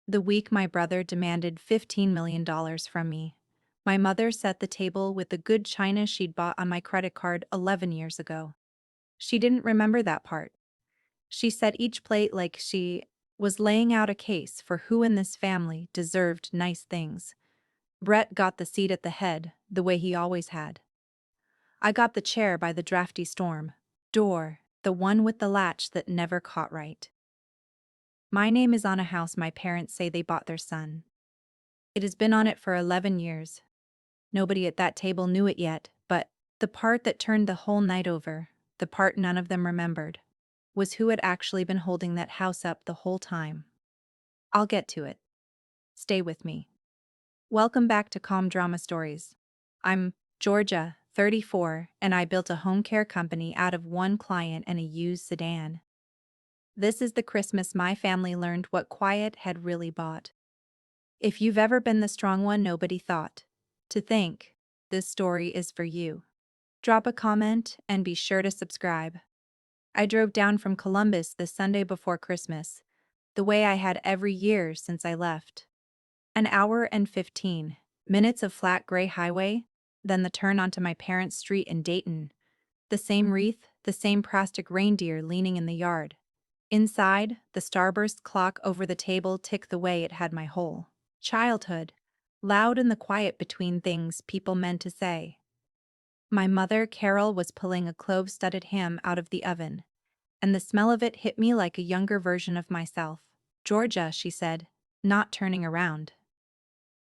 The week my brother demanded $15 million from me. My mother set the table with the good china she'd bought on my credit card 11 years ago. She didn't remember that part. She set each plate like she was laying out a case for who in this family deserved nice things. Brett got the seat at the head, the way he always had. I got the chair by the drafty storm door, the one with the latch that never caught right. My name is on a house my parents say they bought their son. It has been on it for 11 years. Nobody at that table knew it yet, but the part that turned the whole night over, the part none of them remembered, was who had actually been holding that house up the whole time. I'll get to it. Stay with me. Welcome back to Calm Drama Stories. I'm Georgia, 34, and I built a home care company out of one client and a used sedan. This is the Christmas my family learned what quiet had really bought. If you've ever been the strong one nobody thought to think, this story is for you. Drop a comment and be sure to subscribe. I drove down from Columbus the Sunday before Christmas, the way I had every year since I left. An hour and 15 minutes of flat gray highway, then the turn onto my parents' street in Dayton. The same wreath, the same plastic reindeer leaning in the yard. Inside, the starburst clock over the table ticked the way it had my whole childhood, loud in the quiet between things people meant to say. My mother, Carol, was pulling a clove-studded ham out of the oven, and the smell of it hit me like a younger version of myself. Georgia, she said, not turning around.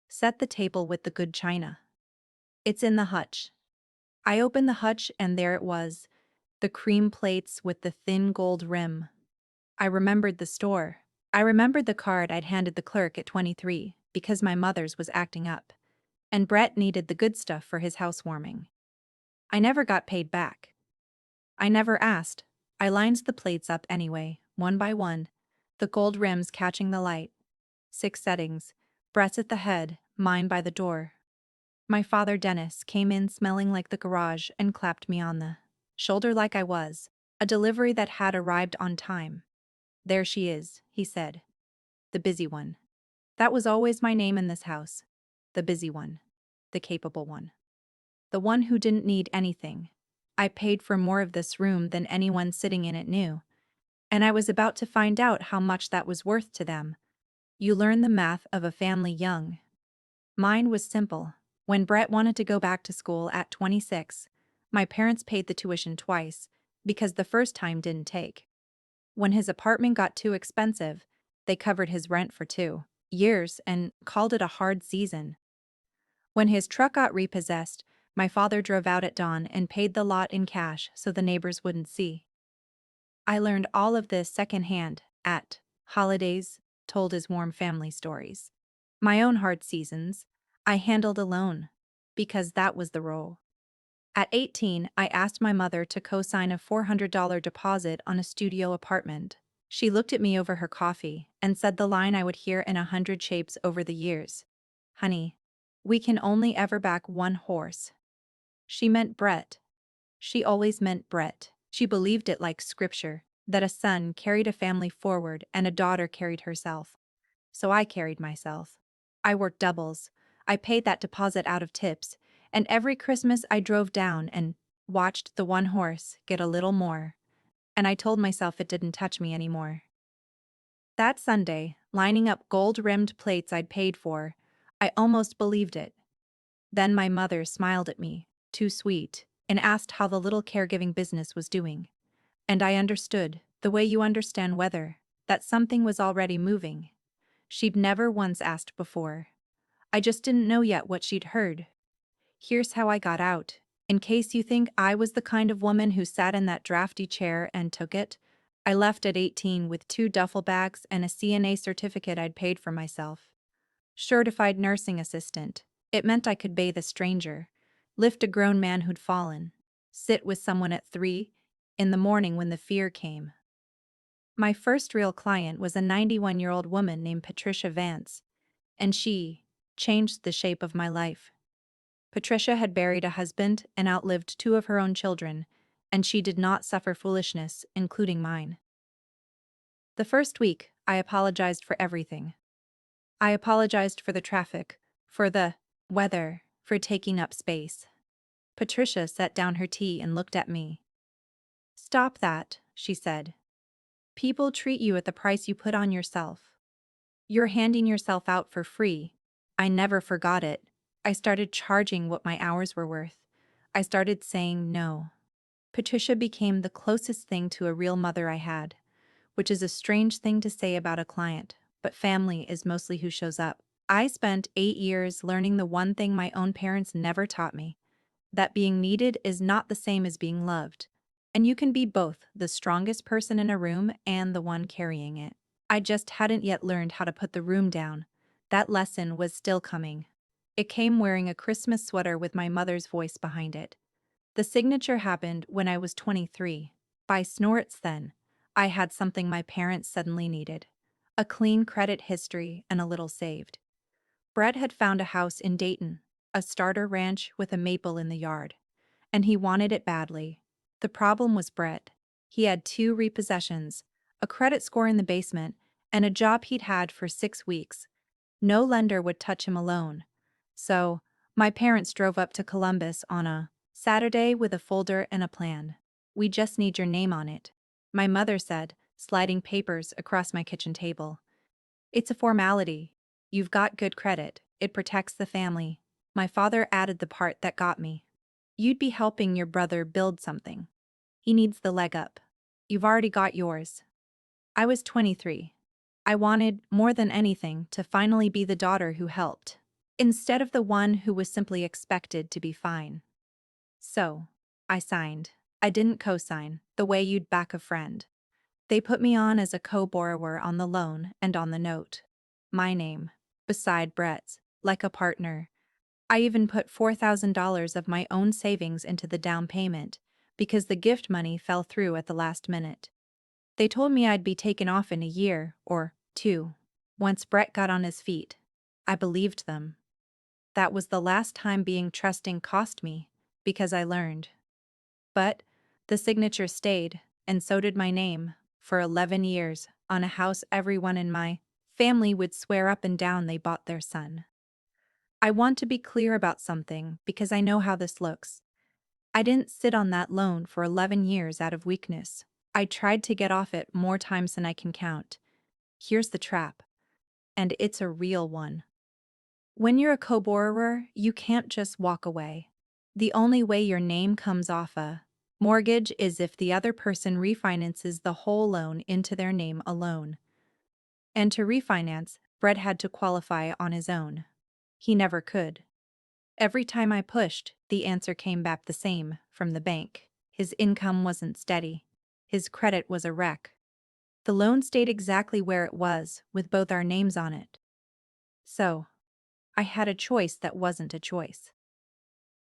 Set the table with the good china. It's in the hutch. I opened the hutch and there it was, the cream plates with the thin gold rim. I remembered the store. I remembered the card I'd handed the clerk at 23 because my mother's was acting up, and Brett needed the good stuff for his housewarming. I never got paid back. I never asked. I lined the plates up anyway, one by one, the gold rims catching the light. 6 settings, Brett's at the head, mine by the door. My father, Dennis, came in smelling like the garage and clapped me on the shoulder like I was a delivery that had arrived on time. There she is, he said. The busy one. That was always my name in this house. The busy one. The capable one. The one who didn't need anything. I paid for more of this room than anyone sitting in it knew, and I was about to find out how much that was worth to them. You learn the math of a family young. Mine was simple. When Brett wanted to go back to school at 26, my parents paid the tuition twice, because the first time didn't take. When his apartment got too expensive, they covered his rent for 2 years and called it a hard season. When his truck got repossessed, my father drove out at dawn and paid the lot in cash so the neighbors wouldn't see. I learned all of this secondhand, at holidays, told as warm family stories. My own hard seasons, I handled alone, because that was the role. At 18, I asked my mother to co-sign a $400 deposit on a studio apartment. She looked at me over her coffee and said the line I would hear in 100 shapes over the years. Honey, we can only ever back one horse. She meant Brett. She always meant Brett. She believed it like scripture, that a son carried a family forward and a daughter carried herself. So I carried myself. I worked doubles. I paid that deposit out of tips, and every Christmas I drove down and watched the one horse get a little more, and I told myself it didn't touch me anymore. That Sunday, lining up gold-rimmed plates I'd paid for, I almost believed it. Then my mother smiled at me, too sweet, and asked how the little caregiving business was doing. And I understood, the way you understand weather, that something was already moving. She'd never once asked before. I just didn't know yet what she'd heard. Here's how I got out. In case you think I was the kind of woman who sat in that drafty chair and took it, I left at 18 with 2 duffel bags and a CNA certificate I'd paid for myself. Certified nursing assistant. It meant I could bathe a stranger, lift a grown man who'd fallen, sit with someone at 3 in the morning when the fear came. My first real client was a 91-year-old woman named Patricia Vance, and she changed the shape of my life. Patricia had buried a husband and outlived 2 of her own children, and she did not suffer foolishness, including mine. The first week, I apologized for everything. I apologized for the traffic, for the weather, for taking up space. Patricia set down her tea and looked at me. Stop that, she said. People treat you at the price you put on yourself. You're handing yourself out for free. I never forgot it. I started charging what my hours were worth. I started saying no. Patricia became the closest thing to a real mother I had, which is a strange thing to say about a client, but family is mostly who shows up. I spent 8 years learning the one thing my own parents never taught me, that being needed is not the same as being loved. And you can be both the strongest person in a room and the one carrying it. I just hadn't yet learned how to put the room down. That lesson was still coming. It came wearing a Christmas sweater with my mother's voice behind it. The signature happened when I was 23. By snorts then, I had something my parents suddenly needed. A clean credit history and a little saved. Brett had found a house in Dayton, a starter ranch with a maple in the yard. And he wanted it badly. The problem was Brett. He had 2 repossessions, a credit score in the basement, and a job he'd had for 6 weeks. No lender would touch him alone. So, my parents drove up to Columbus on a Saturday with a folder and a plan. We just need your name on it, my mother said, sliding papers across my kitchen table. It's a formality. You've got good credit. It protects the family. My father added the part that got me. You'd be helping your brother build something. He needs the leg up. You've already got yours. I was 23. I wanted, more than anything, to finally be the daughter who helped, instead of the one who was simply expected to be fine. So, I signed. I didn't co-sign, the way you'd back a friend. They put me on as a co-borrower on the loan and on the note. My name, beside Brett's, like a partner. I even put $4,000 of my own savings into the down payment, because the gift money fell through at the last minute. They told me I'd be taken off in a year, or 2, once Brett got on his feet. I believed them. That was the last time being trusting cost me, because I learned. But the signature stayed, and so did my name, for 11 years, on a house everyone in my family would swear up and down they bought their son. I want to be clear about something because I know how this looks. I didn't sit on that loan for 11 years out of weakness. I tried to get off it more times than I can count. Here's the trap. And it's a real one. When you're a co-borrower, you can't just walk away. The only way your name comes off a mortgage is if the other person refinances the whole loan into their name alone. And to refinance, Brett had to qualify on his own. He never could. Every time I pushed, the answer came back the same, from the bank. His income wasn't steady. His credit was a wreck. The loan stayed exactly where it was, with both our names on it. So, I had a choice that wasn't a choice.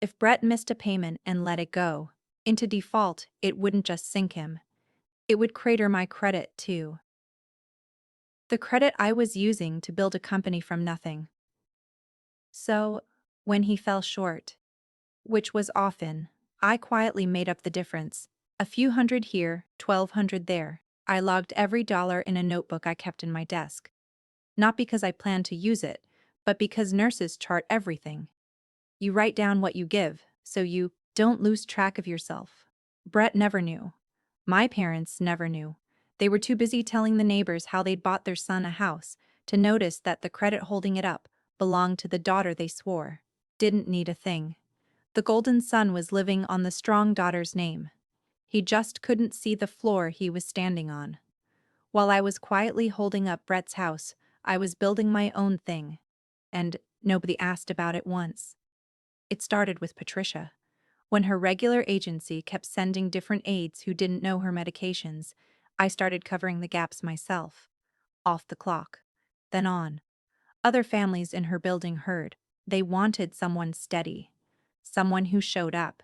If Brett missed a payment and let it go into default, it wouldn't just sink him. It would crater my credit, too. The credit I was using to build a company from nothing. So, when he fell short, which was often, I quietly made up the difference. A few hundred here, 1,200 there. I logged every dollar in a notebook I kept in my desk. Not because I planned to use it, but because nurses chart everything. You write down what you give, so you don't lose track of yourself. Brett never knew. My parents never knew. They were too busy telling the neighbors how they'd bought their son a house to notice that the credit holding it up belonged to the daughter they swore didn't need a thing. The golden son was living on the strong daughter's name. He just couldn't see the floor he was standing on. While I was quietly holding up Brett's house, I was building my own thing. And nobody asked about it once. It started with Patricia. When her regular agency kept sending different aides who didn't know her medications, I started covering the gaps myself. Off the clock. Then on. Other families in her building heard. They wanted someone steady. Someone who showed up.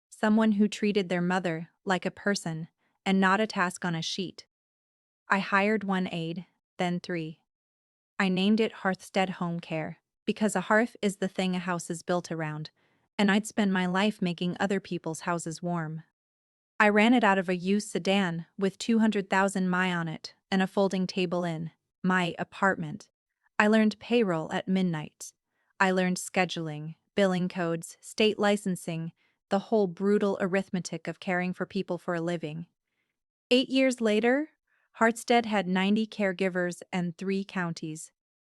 Someone who treated their mother like a person and not a task on a sheet. I hired 1 aide, then 3. I named it Hearthstead Home Care, because a hearth is the thing a house is built around, and I'd spend my life making other people's houses warm. I ran it out of a used sedan with 200,000 mi on it and a folding table in my apartment. I learned payroll at midnight. I learned scheduling, billing codes, state licensing, the whole brutal arithmetic of caring for people for a living. 8 years later, Hartstead had 90 caregivers and 3 counties.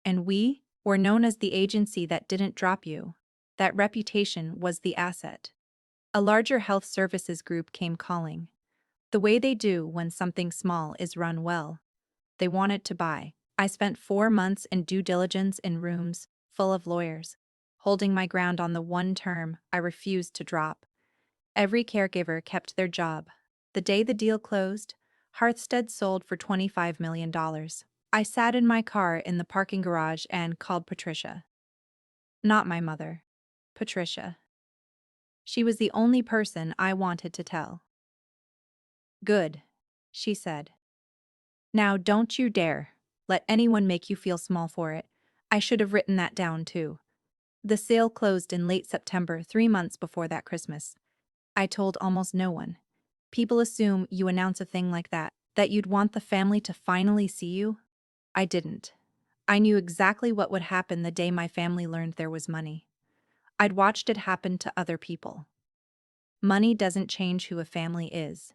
And we were known as the agency that didn't drop you. That reputation was the asset. A larger health services group came calling. The way they do when something small is run well. They wanted to buy. I spent 4 months in due diligence in rooms full of lawyers, holding my ground on the one term I refused to drop. Every caregiver kept their job. The day the deal closed, Hearthstead sold for $25 million. I sat in my car in the parking garage and called Patricia. Not my mother. Patricia. She was the only person I wanted to tell. Good, she said. Now don't you dare let anyone make you feel small for it. I should have written that down too. The sale closed in late September, 3 months before that Christmas. I told almost no one. People assume you announce a thing like that you'd want the family to finally see you. I didn't. I knew exactly what would happen the day my family learned there was money. I'd watched it happen to other people. Money doesn't change who a family is.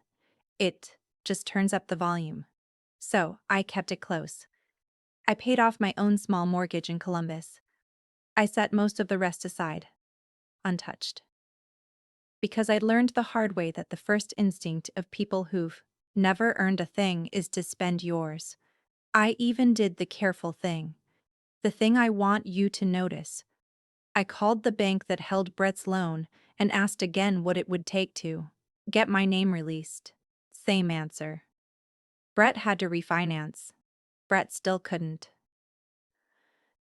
It just turns up the volume. So I kept it close. I paid off my own small mortgage in Columbus. I set most of the rest aside, untouched. Because I'd learned the hard way that the first instinct of people who've never earned a thing is to spend yours. I even did the careful thing. The thing I want you to notice. I called the bank that held Brett's loan and asked again what it would take to get my name released. Same answer. Brett had to refinance. Brett still couldn't.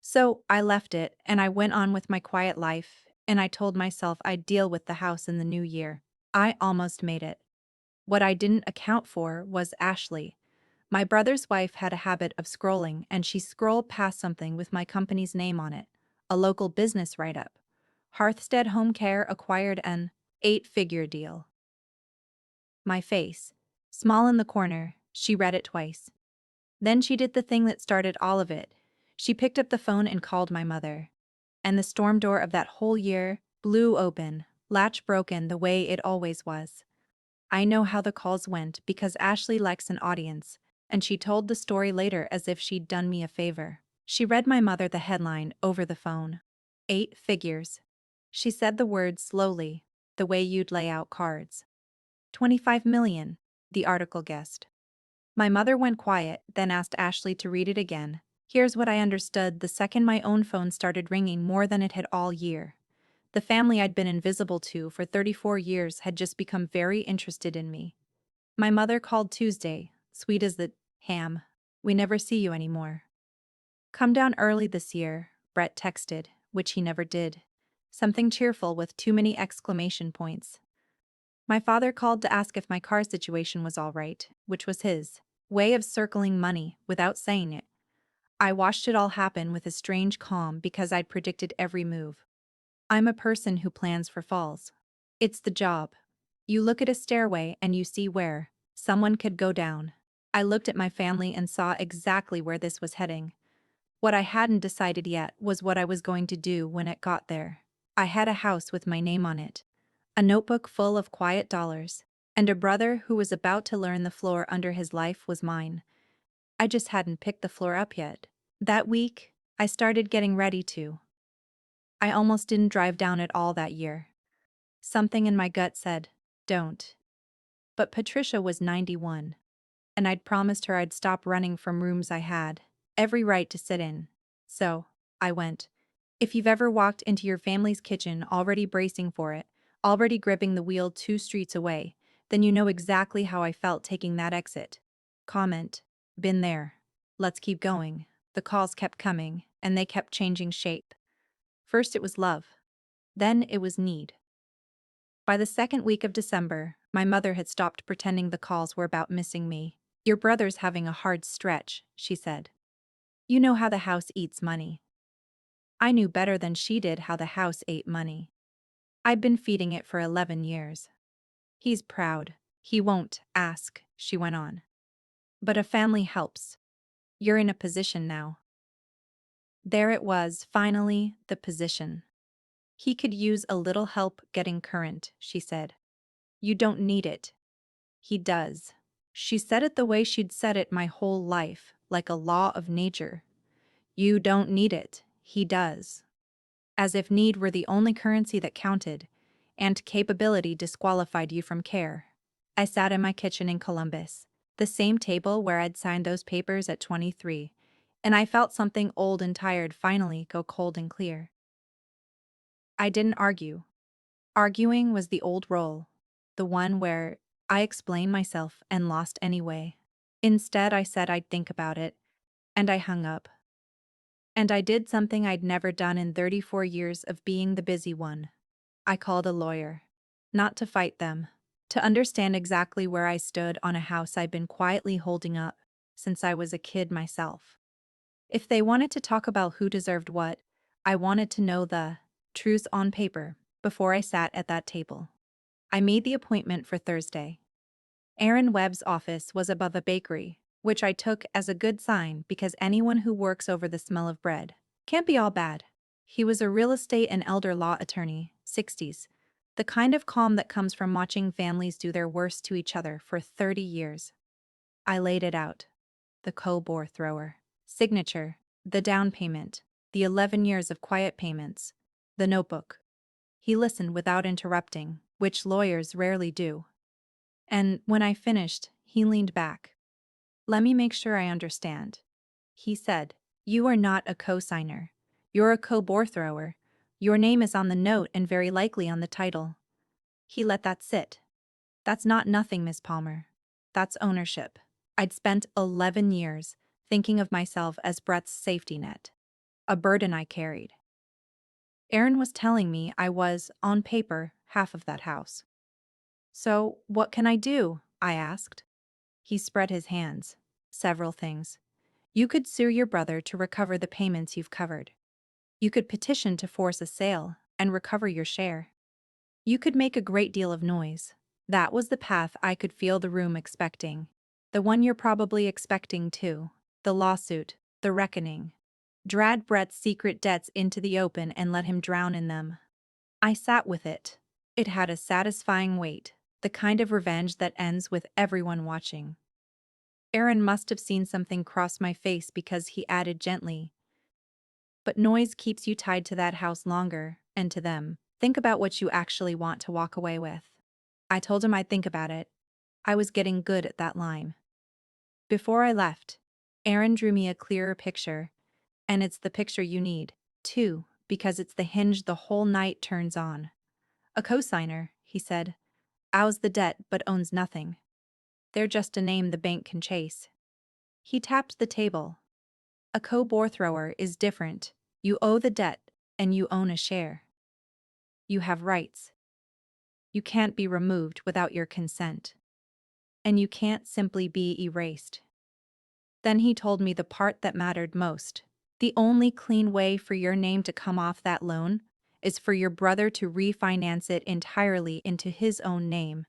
So I left it and I went on with my quiet life, and I told myself I'd deal with the house in the new year. I almost made it. What I didn't account for was Ashley. My brother's wife had a habit of scrolling, and she scrolled past something with my company's name on it, a local business write-up. Hearthstead Home Care acquired an 8-figure deal. My face, small in the corner, she read it twice. Then she did the thing that started all of it. She picked up the phone and called my mother. And the storm door of that whole year blew open, latch broken the way it always was. I know how the calls went because Ashley likes an audience, and she told the story later as if she'd done me a favor. She read my mother the headline over the phone. 8 figures. She said the words slowly, the way you'd lay out cards. 25 million, the article guessed. My mother went quiet, then asked Ashley to read it again. Here's what I understood the second my own phone started ringing more than it had all year. The family I'd been invisible to for 34 years had just become very interested in me. My mother called Tuesday, sweet as the ham. We never see you anymore. Come down early this year, Brett texted, which he never did. Something cheerful with too many exclamation points. My father called to ask if my car situation was all right, which was his way of circling money without saying it. I watched it all happen with a strange calm because I'd predicted every move. I'm a person who plans for falls. It's the job. You look at a stairway and you see where someone could go down. I looked at my family and saw exactly where this was heading. What I hadn't decided yet was what I was going to do when it got there. I had a house with my name on it, a notebook full of quiet dollars, and a brother who was about to learn the floor under his life was mine. I just hadn't picked the floor up yet. That week, I started getting ready to. I almost didn't drive down at all that year. Something in my gut said, don't. But Patricia was 91, and I'd promised her I'd stop running from rooms I had every right to sit in. So, I went. If you've ever walked into your family's kitchen already bracing for it, already gripping the wheel 2 streets away, then you know exactly how I felt taking that exit. Comment. Been there. Let's keep going. The calls kept coming, and they kept changing shape. First it was love. Then it was need. By the second week of December, my mother had stopped pretending the calls were about missing me. Your brother's having a hard stretch, she said. You know how the house eats money. I knew better than she did how the house ate money. I'd been feeding it for 11 years. He's proud. He won't ask, she went on. But a family helps. You're in a position now. There it was, finally, the position. He could use a little help getting current, she said. You don't need it. He does. She said it the way she'd said it my whole life, like a law of nature. You don't need it. He does. As if need were the only currency that counted, and capability disqualified you from care. I sat in my kitchen in Columbus, the same table where I'd signed those papers at 23, and I felt something old and tired finally go cold and clear. I didn't argue. Arguing was the old role, the one where I explained myself and lost anyway. Instead, I said I'd think about it, and I hung up. And I did something I'd never done in 34 years of being the busy one. I called a lawyer. Not to fight them, to understand exactly where I stood on a house I'd been quietly holding up since I was a kid myself. If they wanted to talk about who deserved what, I wanted to know the truth on paper before I sat at that table. I made the appointment for Thursday. Aaron Webb's office was above a bakery, which I took as a good sign because anyone who works over the smell of bread can't be all bad. He was a real estate and elder law attorney, 60s, the kind of calm that comes from watching families do their worst to each other for 30 years. I laid it out. The co-bore thrower. Signature. The down payment. The 11 years of quiet payments. The notebook. He listened without interrupting, which lawyers rarely do. And when I finished, he leaned back. Let me make sure I understand. He said, you are not a co-signer. You're a co-bore thrower. Your name is on the note and very likely on the title. He let that sit. That's not nothing, Miss Palmer. That's ownership. I'd spent 11 years thinking of myself as Brett's safety net. A burden I carried. Aaron was telling me I was, on paper, half of that house. So, what can I do? I asked. He spread his hands. Several things. You could sue your brother to recover the payments you've covered. You could petition to force a sale and recover your share. You could make a great deal of noise. That was the path I could feel the room expecting. The one you're probably expecting too. The lawsuit, the reckoning. Drag Brett's secret debts into the open and let him drown in them. I sat with it. It had a satisfying weight, the kind of revenge that ends with everyone watching. Aaron must have seen something cross my face because he added gently, but noise keeps you tied to that house longer, and to them. Think about what you actually want to walk away with. I told him I'd think about it. I was getting good at that line. Before I left, Aaron drew me a clearer picture, and it's the picture you need, too, because it's the hinge the whole night turns on. A cosigner, he said, owes the debt but owns nothing. They're just a name the bank can chase. He tapped the table. A co-bore thrower is different. You owe the debt, and you own a share. You have rights. You can't be removed without your consent. And you can't simply be erased. Then he told me the part that mattered most. The only clean way for your name to come off that loan is for your brother to refinance it entirely into his own name.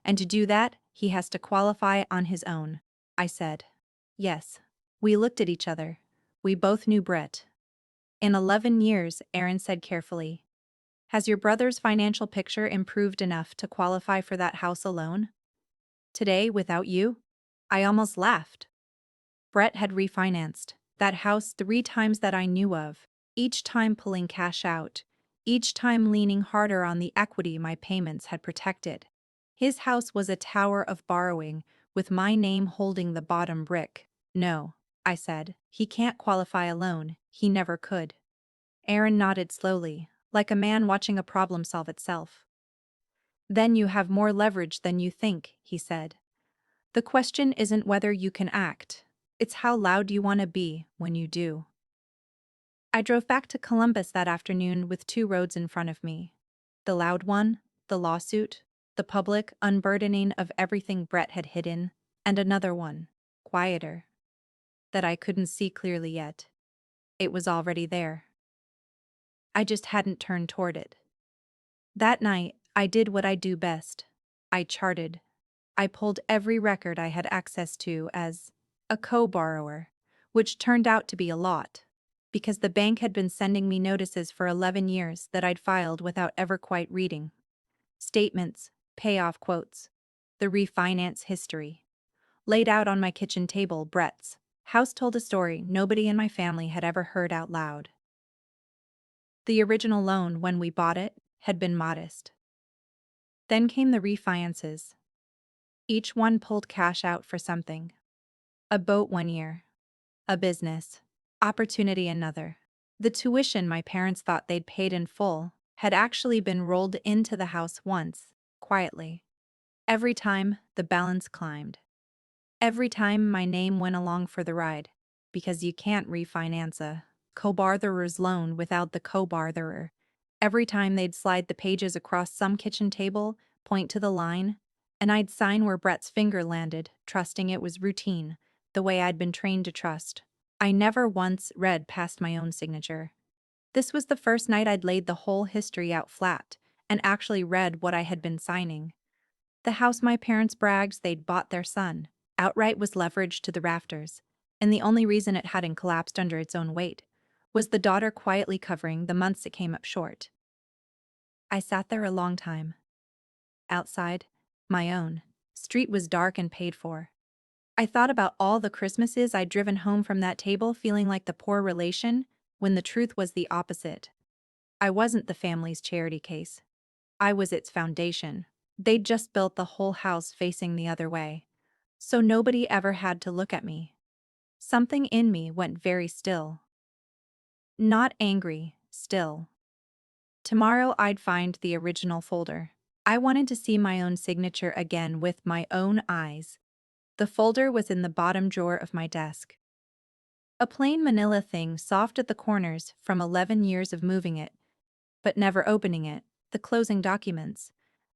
And to do that, he has to qualify on his own. I said. Yes. We looked at each other. We both knew Brett. In 11 years, Aaron said carefully. Has your brother's financial picture improved enough to qualify for that house alone? Today, without you? I almost laughed. Brett had refinanced that house 3 times that I knew of, each time pulling cash out, each time leaning harder on the equity my payments had protected. His house was a tower of borrowing, with my name holding the bottom brick. No, I said, he can't qualify alone, he never could. Aaron nodded slowly, like a man watching a problem solve itself. Then you have more leverage than you think, he said. The question isn't whether you can act, it's how loud you want to be when you do. I drove back to Columbus that afternoon with 2 roads in front of me. The loud one, the lawsuit, the public unburdening of everything Brett had hidden, and another one, quieter, that I couldn't see clearly yet. It was already there. I just hadn't turned toward it. That night, I did what I do best. I charted. I pulled every record I had access to as a co-borrower, which turned out to be a lot. because the bank had been sending me notices for 11 years that I'd filed without ever quite reading. Statements, payoff quotes, the refinance history. Laid out on my kitchen table, Brett's house told a story nobody in my family had ever heard out loud. The original loan, when we bought it, had been modest. Then came the refinances. Each one pulled cash out for something. A boat one year. A business. Opportunity another. The tuition my parents thought they'd paid in full had actually been rolled into the house once, quietly. Every time, the balance climbed. Every time my name went along for the ride, because you can't refinance a co-borrower's loan without the co-borrower. Every time they'd slide the pages across some kitchen table, point to the line, and I'd sign where Brett's finger landed, trusting it was routine, the way I'd been trained to trust. I never once read past my own signature. This was the first night I'd laid the whole history out flat and actually read what I had been signing. The house my parents bragged they'd bought their son outright was leveraged to the rafters, and the only reason it hadn't collapsed under its own weight was the daughter quietly covering the months it came up short. I sat there a long time. Outside, my own street was dark and paid for. I thought about all the Christmases I'd driven home from that table feeling like the poor relation, when the truth was the opposite. I wasn't the family's charity case. I was its foundation. They'd just built the whole house facing the other way, so nobody ever had to look at me. Something in me went very still. Not angry, still. Tomorrow I'd find the original folder. I wanted to see my own signature again with my own eyes. The folder was in the bottom drawer of my desk. A plain manila thing, soft at the corners from 11 years of moving it, but never opening it, the closing documents.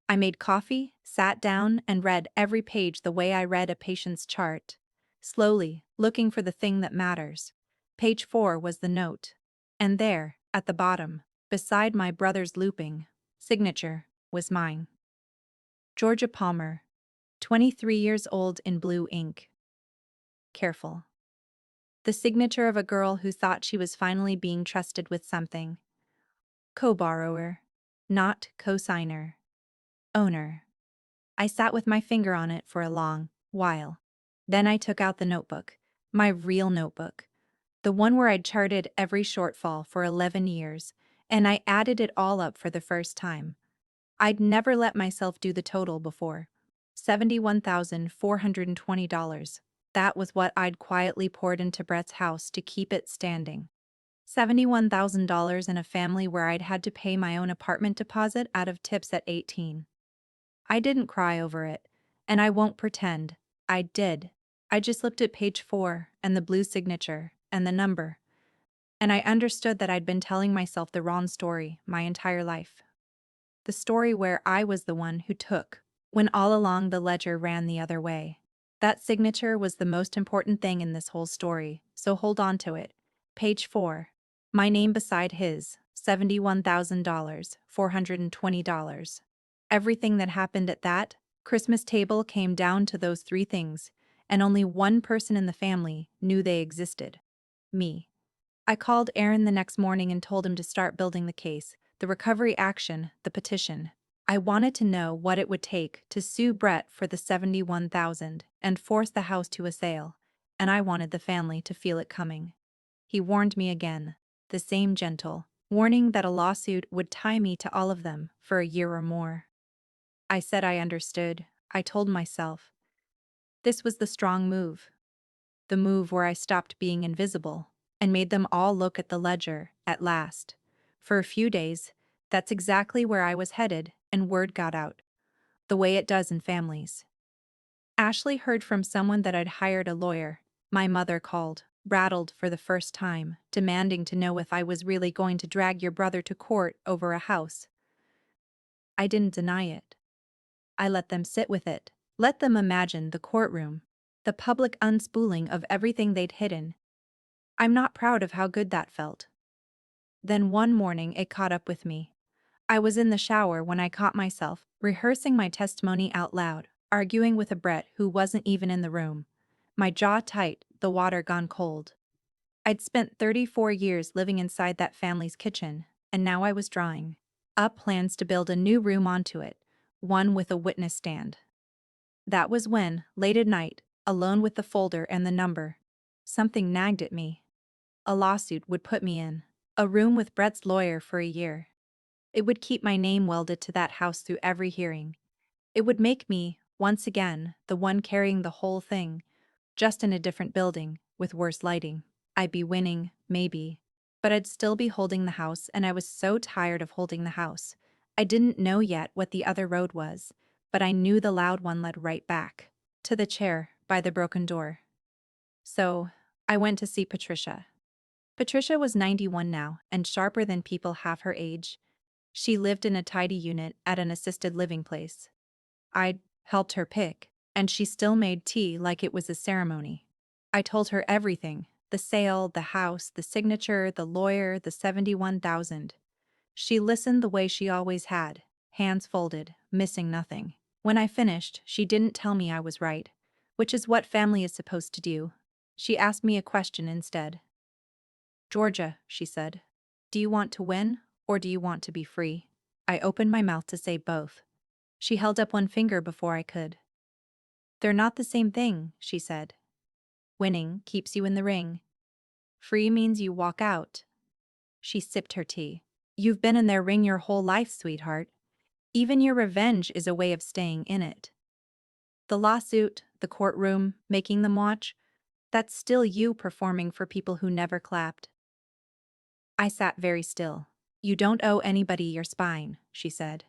I made coffee, sat down, and read every page the way I read a patient's chart. Slowly, looking for the thing that matters. Page 4 was the note. And there, at the bottom, beside my brother's looping signature, was mine. Georgia Palmer, 23 years old, in blue ink. Careful. The signature of a girl who thought she was finally being trusted with something. Co-borrower, not co-signer. Owner. I sat with my finger on it for a long while. Then I took out the notebook, my real notebook, the one where I'd charted every shortfall for 11 years, and I added it all up for the first time. I'd never let myself do the total before. $71,420. That was what I'd quietly poured into Brett's house to keep it standing. $71,000 in a family where I'd had to pay my own apartment deposit out of tips at 18. I didn't cry over it, and I won't pretend I did. I just looked at page 4 and the blue signature and the number, and I understood that I'd been telling myself the wrong story my entire life. The story where I was the one who took, when all along the ledger ran the other way. That signature was the most important thing in this whole story, so hold on to it. Page 4. My name beside his, $71,000, $420. Everything that happened at that Christmas table came down to those three things, and only one person in the family knew they existed. Me. I called Aaron the next morning and told him to start building the case, the recovery action, the petition. I wanted to know what it would take to sue Brett for the $71,000 and force the house to a sale, and I wanted the family to feel it coming. He warned me again, the same gentle warning that a lawsuit would tie me to all of them for a year or more. I said I understood. I told myself. This was the strong move. The move where I stopped being invisible and made them all look at the ledger, at last. For a few days, that's exactly where I was headed, and word got out. The way it does in families. Ashley heard from someone that I'd hired a lawyer. My mother called, rattled for the first time, demanding to know if I was really going to drag your brother to court over a house. I didn't deny it. I let them sit with it, let them imagine the courtroom, the public unspooling of everything they'd hidden. I'm not proud of how good that felt. Then one morning it caught up with me. I was in the shower when I caught myself rehearsing my testimony out loud, arguing with a Brett who wasn't even in the room. My jaw tight, the water gone cold. I'd spent 34 years living inside that family's kitchen, and now I was drawing up plans to build a new room onto it, one with a witness stand. That was when, late at night, alone with the folder and the number, something nagged at me. A lawsuit would put me in a room with Brett's lawyer for a year. It would keep my name welded to that house through every hearing. It would make me, once again, the one carrying the whole thing, just in a different building, with worse lighting. I'd be winning, maybe, but I'd still be holding the house, and I was so tired of holding the house. I didn't know yet what the other road was, but I knew the loud one led right back to the chair by the broken door. So, I went to see Patricia. Patricia was 91 now, and sharper than people half her age. She lived in a tidy unit at an assisted living place. I'd helped her pick, and she still made tea like it was a ceremony. I told her everything: the sale, the house, the signature, the lawyer, the 71,000. She listened the way she always had, hands folded, missing nothing. When I finished, she didn't tell me I was right, which is what family is supposed to do. She asked me a question instead. "Georgia," she said, "do you want to win, or do you want to be free?" I opened my mouth to say both. She held up one finger before I could. "They're not the same thing," she said. "Winning keeps you in the ring. Free means you walk out." She sipped her tea. "You've been in their ring your whole life, sweetheart. Even your revenge is a way of staying in it. The lawsuit, the courtroom, making them watch, that's still you performing for people who never clapped." I sat very still. "You don't owe anybody your spine," she said.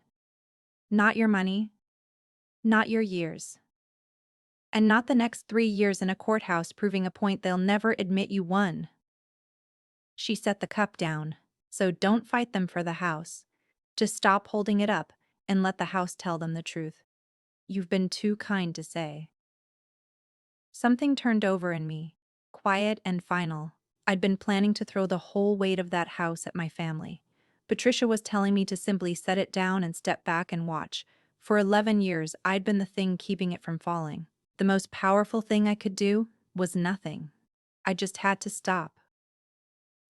"Not your money, not your years. And not the next 3 years in a courthouse proving a point they'll never admit you won." She set the cup down. "So don't fight them for the house. Just stop holding it up and let the house tell them the truth." "You've been too kind to say." Something turned over in me, quiet and final. I'd been planning to throw the whole weight of that house at my family. Patricia was telling me to simply set it down and step back and watch. For 11 years, I'd been the thing keeping it from falling. The most powerful thing I could do was nothing. I just had to stop.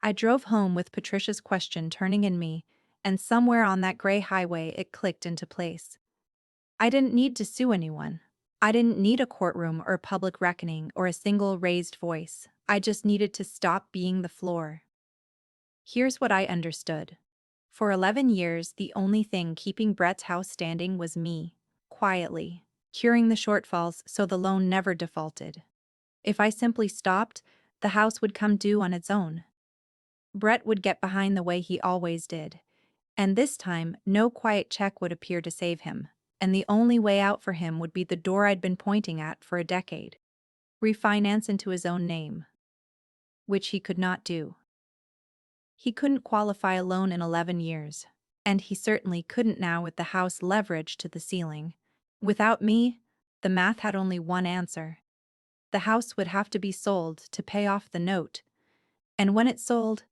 I drove home with Patricia's question turning in me, and somewhere on that gray highway it clicked into place. I didn't need to sue anyone. I didn't need a courtroom or public reckoning or a single raised voice. I just needed to stop being the floor. Here's what I understood. For 11 years, the only thing keeping Brett's house standing was me, quietly, curing the shortfalls so the loan never defaulted. If I simply stopped, the house would come due on its own. Brett would get behind the way he always did. And this time, no quiet check would appear to save him, and the only way out for him would be the door I'd been pointing at for a decade: refinance into his own name. Which he could not do. He couldn't qualify a loan in 11 years, and he certainly couldn't now with the house leveraged to the ceiling. Without me, the math had only one answer. The house would have to be sold to pay off the note, and when it sold,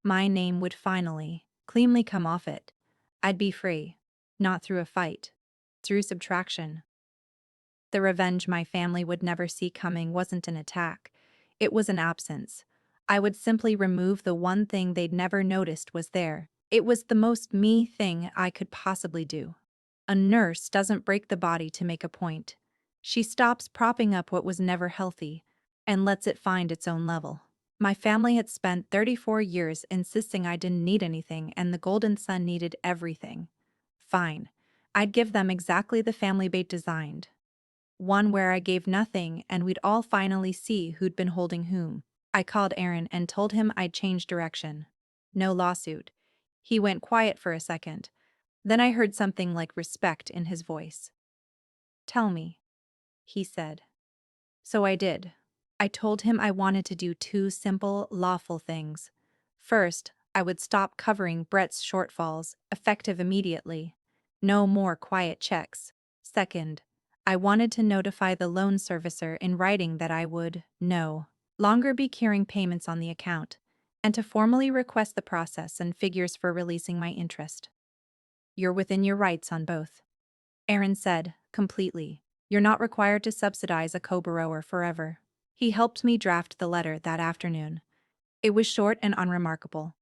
my name would finally, cleanly come off it. I'd be free, not through a fight, through subtraction. The revenge my family would never see coming wasn't an attack, it was an absence. I would simply remove the one thing they'd never noticed was there. It was the most me thing I could possibly do. A nurse doesn't break the body to make a point. She stops propping up what was never healthy and lets it find its own level. My family had spent 34 years insisting I didn't need anything and the golden son needed everything. Fine. I'd give them exactly the family they'd designed. One where I gave nothing and we'd all finally see who'd been holding whom. I called Aaron and told him I'd changed direction. No lawsuit. He went quiet for a second. Then I heard something like respect in his voice. "Tell me," he said. So I did. I told him I wanted to do two simple, lawful things. First, I would stop covering Brett's shortfalls, effective immediately. No more quiet checks. Second, I wanted to notify the loan servicer in writing that I would, no longer be carrying payments on the account, and to formally request the process and figures for releasing my interest. "You're within your rights on both," Aaron said, completely. "You're not required to subsidize a co-borrower forever." He helped me draft the letter that afternoon. It was short and unremarkable.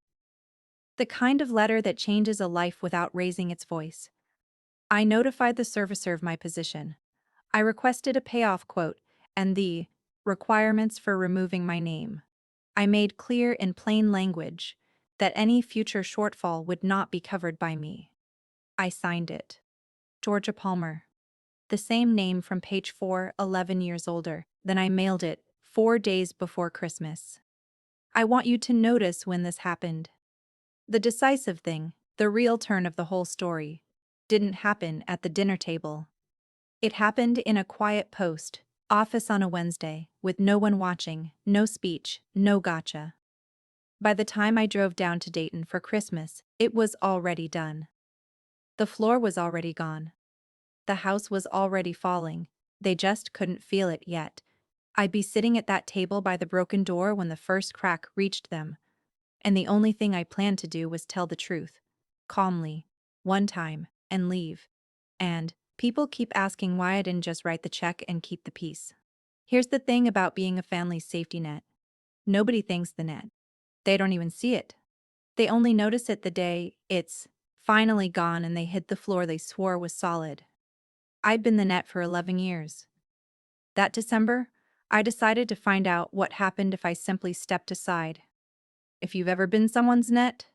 The kind of letter that changes a life without raising its voice. I notified the servicer of my position. I requested a payoff quote and the requirements for removing my name. I made clear in plain language that any future shortfall would not be covered by me. I signed it. Georgia Palmer. The same name from page 4, 11 years older. Then I mailed it 4 days before Christmas. I want you to notice when this happened. The decisive thing, the real turn of the whole story, didn't happen at the dinner table. It happened in a quiet post office on a Wednesday, with no one watching, no speech, no gotcha. By the time I drove down to Dayton for Christmas, it was already done. The floor was already gone. The house was already falling. They just couldn't feel it yet. I'd be sitting at that table by the broken door when the first crack reached them, and the only thing I planned to do was tell the truth. Calmly. One time. And leave. And people keep asking why I didn't just write the check and keep the peace. Here's the thing about being a family's safety net. Nobody thanks the net. They don't even see it. They only notice it the day it's finally gone and they hit the floor they swore was solid. I'd been the net for 11 years. That December, I decided to find out what happened if I simply stepped aside. If you've ever been someone's net,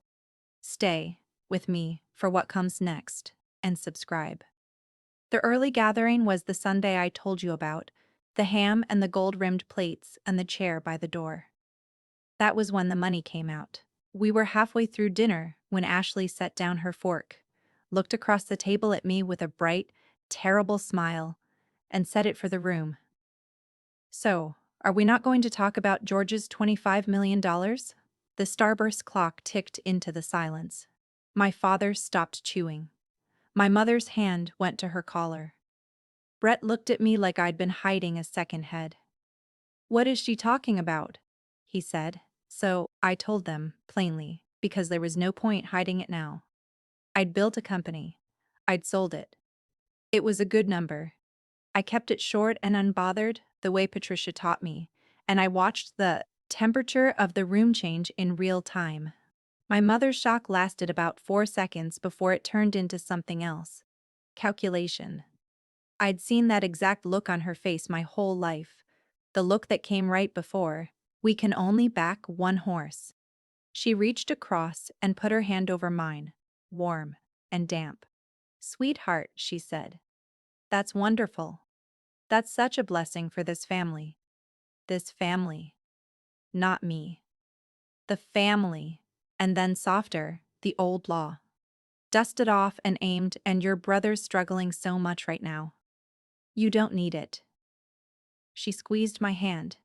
stay with me for what comes next and subscribe. The early gathering was the Sunday I told you about, the ham and the gold-rimmed plates and the chair by the door. That was when the money came out. We were halfway through dinner when Ashley set down her fork, looked across the table at me with a bright, terrible smile, and set it for the room. So, are we not going to talk about George's $25 million? The starburst clock ticked into the silence. My father stopped chewing. My mother's hand went to her collar. Brett looked at me like I'd been hiding a second head. "What is she talking about?" he said. So I told them, plainly, because there was no point hiding it now. I'd built a company. I'd sold it. It was a good number. I kept it short and unbothered, the way Patricia taught me, and I watched the temperature of the room change in real time. My mother's shock lasted about 4 seconds before it turned into something else. Calculation. I'd seen that exact look on her face my whole life. The look that came right before, "We can only back one horse." She reached across and put her hand over mine, warm and damp. "Sweetheart," she said. "That's wonderful. That's such a blessing for this family." This family. Not me. The family. And then softer, the old law. "Dust it off and aimed, and your brother's struggling so much right now. You don't need it." She squeezed my hand.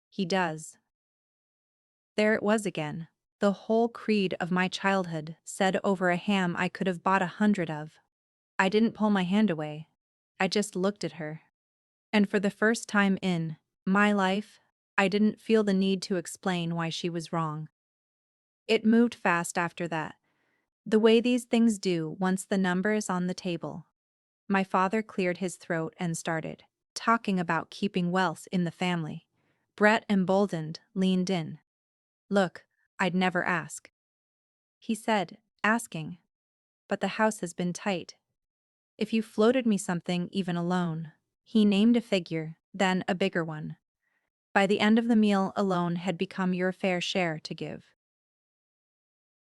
"He does." There it was again. The whole creed of my childhood said over a ham I could have bought 100 of. I didn't pull my hand away. I just looked at her. And for the first time in my life, I didn't feel the need to explain why she was wrong. It moved fast after that, the way these things do once the number is on the table. My father cleared his throat and started talking about keeping wealth in the family. Brett, emboldened, leaned in. "Look, I'd never ask," he said, asking. "But the house has been tight. If you floated me something even alone." He named a figure, then a bigger one. "By the end of the meal, alone had become your fair share to give."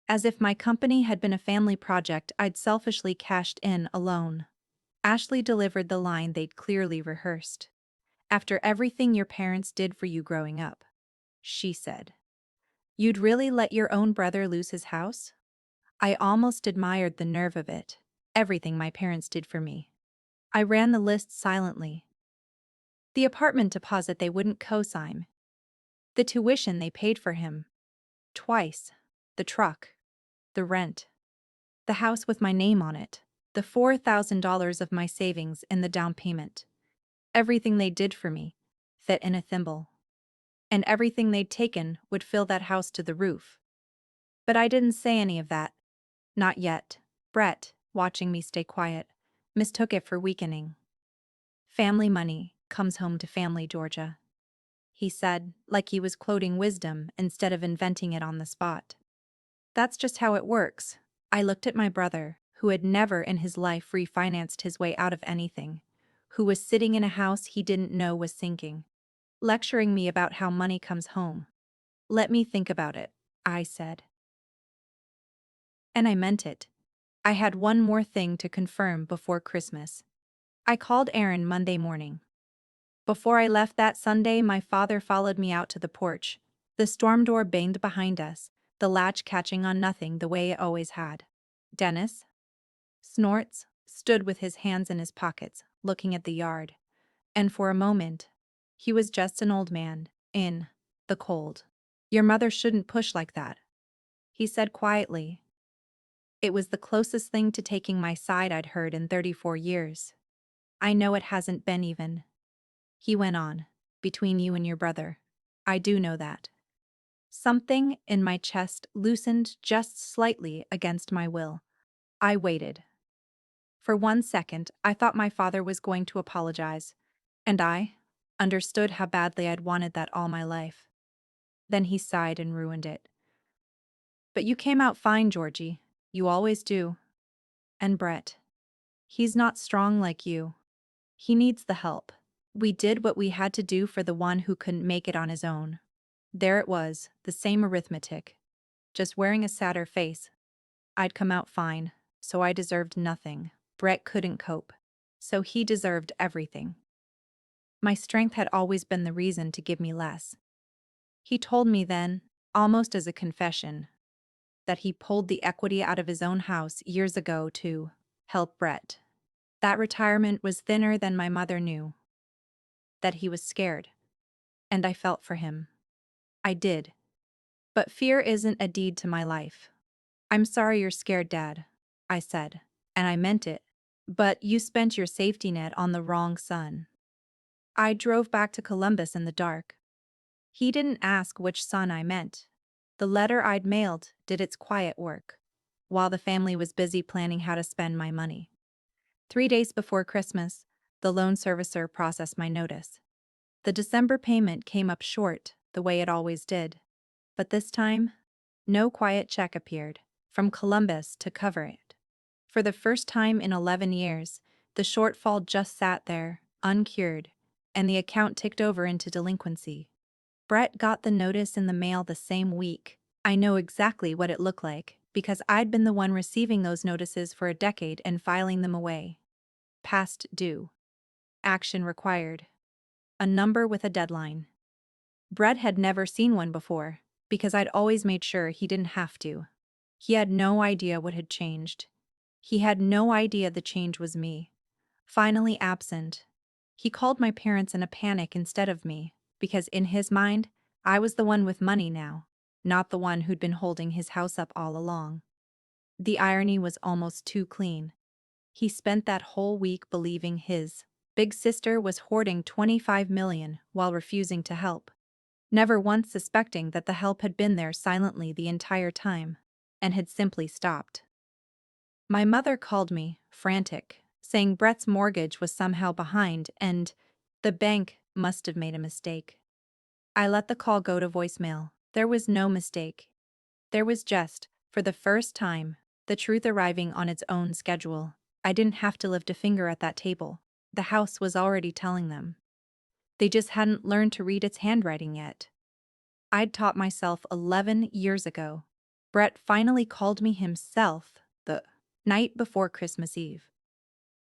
As if my company had been a family project I'd selfishly cashed in alone. Ashley delivered the line they'd clearly rehearsed. "After everything your parents did for you growing up," she said, "you'd really let your own brother lose his house?" I almost admired the nerve of it. Everything my parents did for me. I ran the list silently. The apartment deposit they wouldn't co-sign. The tuition they paid for him. Twice. The truck. The rent. The house with my name on it. The $4,000 of my savings in the down payment. Everything they did for me fit in a thimble. And everything they'd taken would fill that house to the roof. But I didn't say any of that. Not yet. Brett, watching me stay quiet, mistook it for weakening. Family money comes home to family, Georgia. he said, like he was quoting wisdom instead of inventing it on the spot. That's just how it works. I looked at my brother, who had never in his life refinanced his way out of anything, who was sitting in a house he didn't know was sinking, lecturing me about how money comes home. Let me think about it, I said. And I meant it. I had one more thing to confirm before Christmas. I called Aaron Monday morning. Before I left that Sunday, my father followed me out to the porch. The storm door banged behind us, the latch catching on nothing the way it always had. Dennis, Snorts, stood with his hands in his pockets, looking at the yard. And for a moment, he was just an old man, in the cold. Your mother shouldn't push like that, he said quietly. It was the closest thing to taking my side I'd heard in 34 years. I know it hasn't been even. He went on, between you and your brother. I do know that. Something in my chest loosened just slightly against my will. I waited. For 1 second, I thought my father was going to apologize, and I understood how badly I'd wanted that all my life. Then he sighed and ruined it. But you came out fine, Georgie. You always do. And Brett. He's not strong like you. He needs the help. We did what we had to do for the one who couldn't make it on his own. There it was, the same arithmetic. Just wearing a sadder face. I'd come out fine, so I deserved nothing. Brett couldn't cope, so he deserved everything. My strength had always been the reason to give me less. He told me then, almost as a confession, that he pulled the equity out of his own house years ago to help Brett. That retirement was thinner than my mother knew. That he was scared. And I felt for him. I did. But fear isn't a deed to my life. I'm sorry you're scared, Dad, I said, and I meant it. But you spent your safety net on the wrong son. I drove back to Columbus in the dark. He didn't ask which son I meant. The letter I'd mailed did its quiet work, while the family was busy planning how to spend my money. 3 days before Christmas, the loan servicer processed my notice. The December payment came up short, the way it always did. But this time, no quiet check appeared from Columbus to cover it. For the first time in 11 years, the shortfall just sat there, uncured, and the account ticked over into delinquency. Brett got the notice in the mail the same week. I know exactly what it looked like, because I'd been the one receiving those notices for a decade and filing them away. Past due. Action required. A number with a deadline. Brett had never seen one before, because I'd always made sure he didn't have to. He had no idea what had changed. He had no idea the change was me. Finally absent. He called my parents in a panic instead of me, because in his mind, I was the one with money now, not the one who'd been holding his house up all along. The irony was almost too clean. He spent that whole week believing his big sister was hoarding $25 million while refusing to help, never once suspecting that the help had been there silently the entire time, and had simply stopped. My mother called me, frantic, saying Brett's mortgage was somehow behind and the bank must have made a mistake. I let the call go to voicemail. There was no mistake. There was just, for the first time, the truth arriving on its own schedule. I didn't have to lift a finger at that table. The house was already telling them. They just hadn't learned to read its handwriting yet. I'd taught myself 11 years ago. Brett finally called me himself the night before Christmas Eve.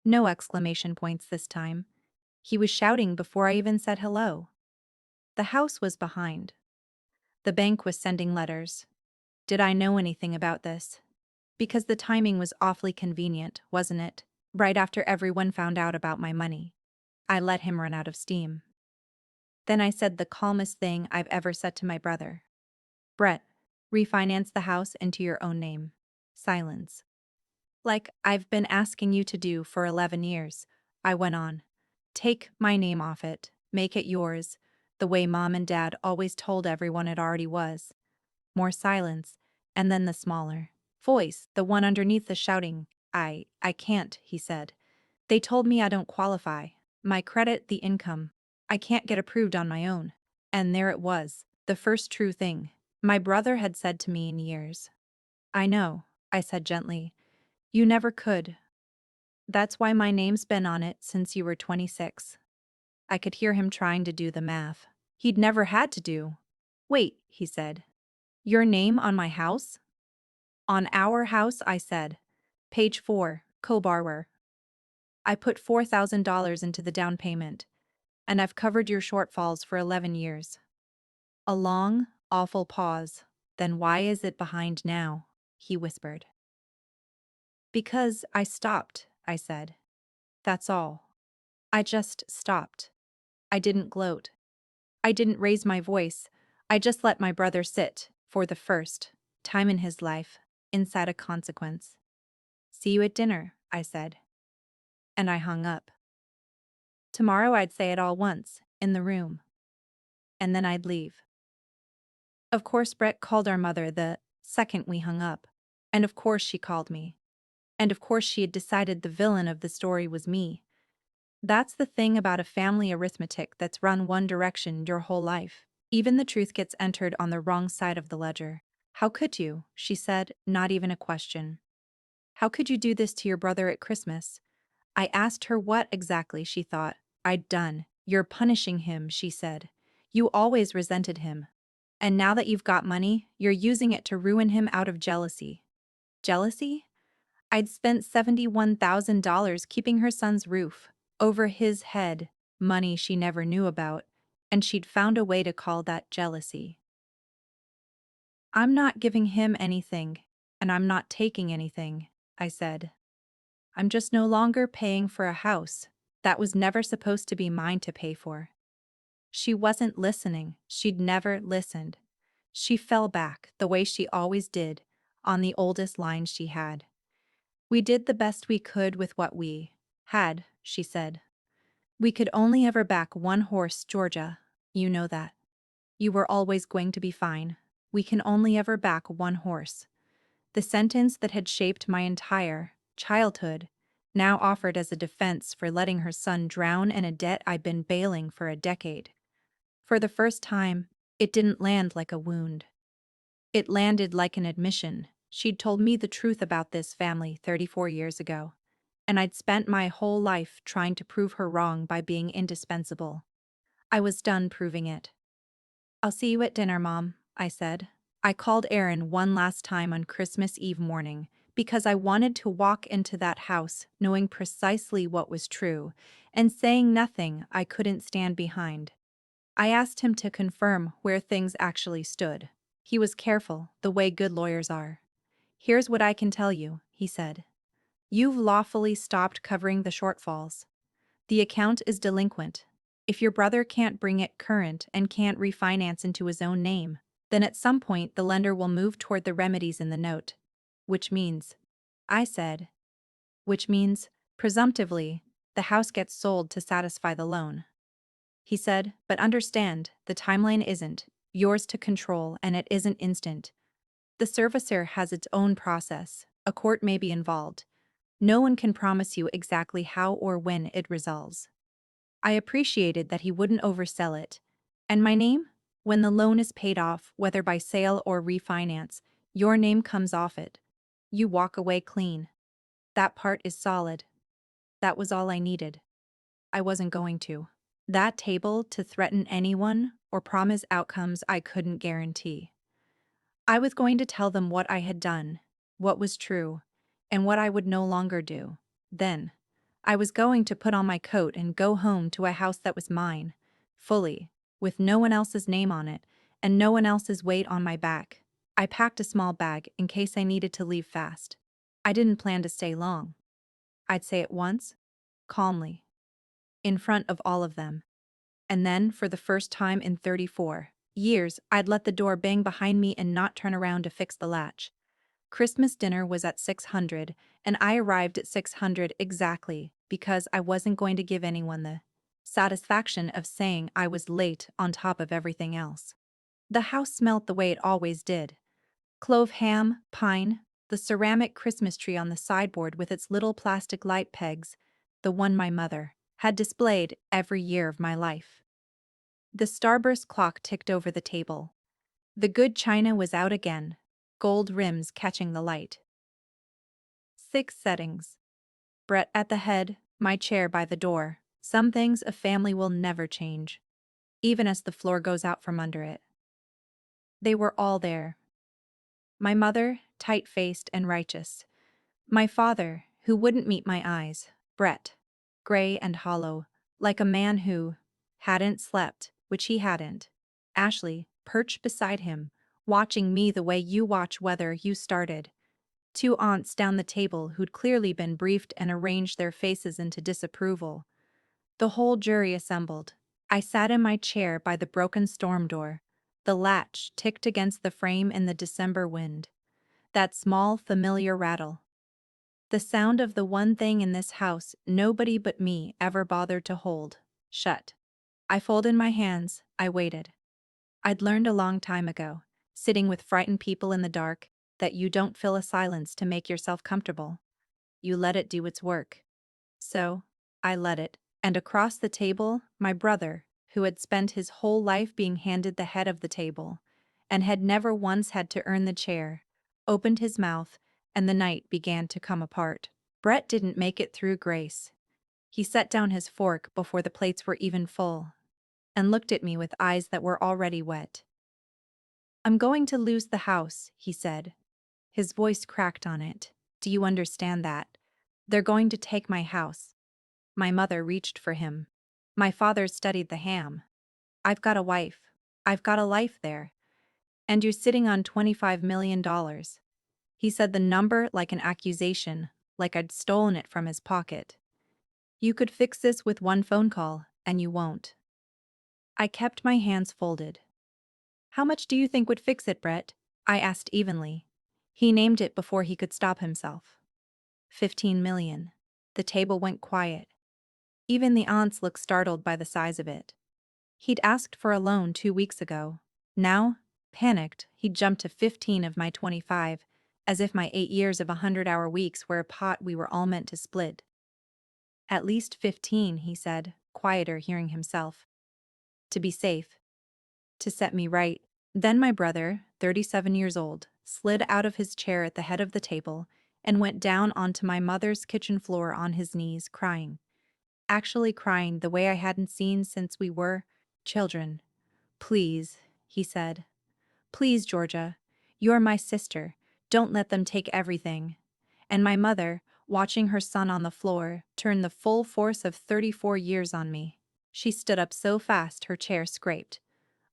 No exclamation points this time. He was shouting before I even said hello. The house was behind. The bank was sending letters. Did I know anything about this? Because the timing was awfully convenient, wasn't it? Right after everyone found out about my money. I let him run out of steam. Then I said the calmest thing I've ever said to my brother. Brett, refinance the house into your own name. Silence. Like I've been asking you to do for 11 years, I went on. Take my name off it, make it yours, the way Mom and Dad always told everyone it already was. More silence, and then the smaller voice, the one underneath the shouting. I can't, he said. They told me I don't qualify. My credit, the income. I can't get approved on my own. And there it was, the first true thing my brother had said to me in years. I know, I said gently. You never could. That's why my name's been on it since you were 26. I could hear him trying to do the math. He'd never had to do. Wait, he said. Your name on my house? On our house, I said. Page 4, co-borrower. I put $4,000 into the down payment, and I've covered your shortfalls for 11 years. A long, awful pause. Then why is it behind now? He whispered. Because I stopped, I said. That's all. I just stopped. I didn't gloat. I didn't raise my voice. I just let my brother sit, for the first time in his life, inside a consequence. See you at dinner, I said. And I hung up. Tomorrow I'd say it all once, in the room. And then I'd leave. Of course Brett called our mother the second we hung up. And of course she called me. And of course she had decided the villain of the story was me. That's the thing about a family arithmetic that's run one direction your whole life. Even the truth gets entered on the wrong side of the ledger. How could you? She said, not even a question. How could you do this to your brother at Christmas? I asked her what exactly she thought I'd done. You're punishing him, she said. You always resented him. And now that you've got money, you're using it to ruin him out of jealousy. Jealousy? I'd spent $71,000 keeping her son's roof over his head, money she never knew about, and she'd found a way to call that jealousy. I'm not giving him anything, and I'm not taking anything, I said. I'm just no longer paying for a house that was never supposed to be mine to pay for. She wasn't listening. She'd never listened. She fell back, the way she always did, on the oldest line she had. We did the best we could with what we had, she said. We could only ever back one horse, Georgia. You know that. You were always going to be fine. We can only ever back one horse. The sentence that had shaped my entire childhood, now offered as a defense for letting her son drown in a debt I'd been bailing for a decade. For the first time, it didn't land like a wound. It landed like an admission. She'd told me the truth about this family 34 years ago, and I'd spent my whole life trying to prove her wrong by being indispensable. I was done proving it. I'll see you at dinner, Mom, I said. I called Aaron one last time on Christmas Eve morning because I wanted to walk into that house knowing precisely what was true and saying nothing I couldn't stand behind. I asked him to confirm where things actually stood. He was careful, the way good lawyers are. Here's what I can tell you, he said. You've lawfully stopped covering the shortfalls. The account is delinquent. If your brother can't bring it current and can't refinance into his own name, then at some point the lender will move toward the remedies in the note. Which means, I said, which means, presumptively, the house gets sold to satisfy the loan. He said, but understand, the timeline isn't yours to control and it isn't instant. The servicer has its own process. A court may be involved. No one can promise you exactly how or when it resolves. I appreciated that he wouldn't oversell it. And my name? When the loan is paid off, whether by sale or refinance, your name comes off it. You walk away clean. That part is solid. That was all I needed. I wasn't going to. That table to threaten anyone or promise outcomes I couldn't guarantee. I was going to tell them what I had done, what was true, and what I would no longer do. Then, I was going to put on my coat and go home to a house that was mine, fully, with no one else's name on it, and no one else's weight on my back. I packed a small bag in case I needed to leave fast. I didn't plan to stay long. I'd say it once, calmly, in front of all of them. And then, for the first time in 34 years, I'd let the door bang behind me and not turn around to fix the latch. Christmas dinner was at 600, and I arrived at 600 exactly because I wasn't going to give anyone the satisfaction of saying I was late on top of everything else. The house smelt the way it always did. Clove ham, pine, the ceramic Christmas tree on the sideboard with its little plastic light pegs, the one my mother had displayed every year of my life. The starburst clock ticked over the table. The good china was out again, gold rims catching the light. 6 settings. Brett at the head, my chair by the door. Some things a family will never change, even as the floor goes out from under it. They were all there. My mother, tight-faced and righteous. My father, who wouldn't meet my eyes. Brett, gray and hollow, like a man who hadn't slept, which he hadn't. Ashley, perched beside him, watching me the way you watch whether you started. 2 aunts down the table who'd clearly been briefed and arranged their faces into disapproval. The whole jury assembled. I sat in my chair by the broken storm door. The latch ticked against the frame in the December wind. That small, familiar rattle. The sound of the one thing in this house nobody but me ever bothered to hold. Shut. I folded my hands, I waited. I'd learned a long time ago, sitting with frightened people in the dark, that you don't fill a silence to make yourself comfortable. You let it do its work. So, I let it, and across the table, my brother, who had spent his whole life being handed the head of the table, and had never once had to earn the chair, opened his mouth, and the night began to come apart. Brett didn't make it through grace. He set down his fork before the plates were even full, and looked at me with eyes that were already wet. "I'm going to lose the house," he said. His voice cracked on it. "Do you understand that? They're going to take my house." My mother reached for him. My father studied the ham. "I've got a wife. I've got a life there. And you're sitting on $25 million. He said the number like an accusation, like I'd stolen it from his pocket. "You could fix this with one phone call, and you won't." I kept my hands folded. "How much do you think would fix it, Brett?" I asked evenly. He named it before he could stop himself. 15 million. The table went quiet. Even the aunts looked startled by the size of it. He'd asked for a loan 2 weeks ago. Now, panicked, he'd jumped to 15 of my 25, as if my 8 years of 100-hour weeks were a pot we were all meant to split. "At least 15, he said, quieter, hearing himself. "To be safe. To set me right." Then my brother, 37 years old, slid out of his chair at the head of the table and went down onto my mother's kitchen floor on his knees, crying. Actually crying the way I hadn't seen since we were children. "Please," he said. "Please, Georgia. You're my sister. Don't let them take everything." And my mother, watching her son on the floor, turned the full force of 34 years on me. She stood up so fast her chair scraped.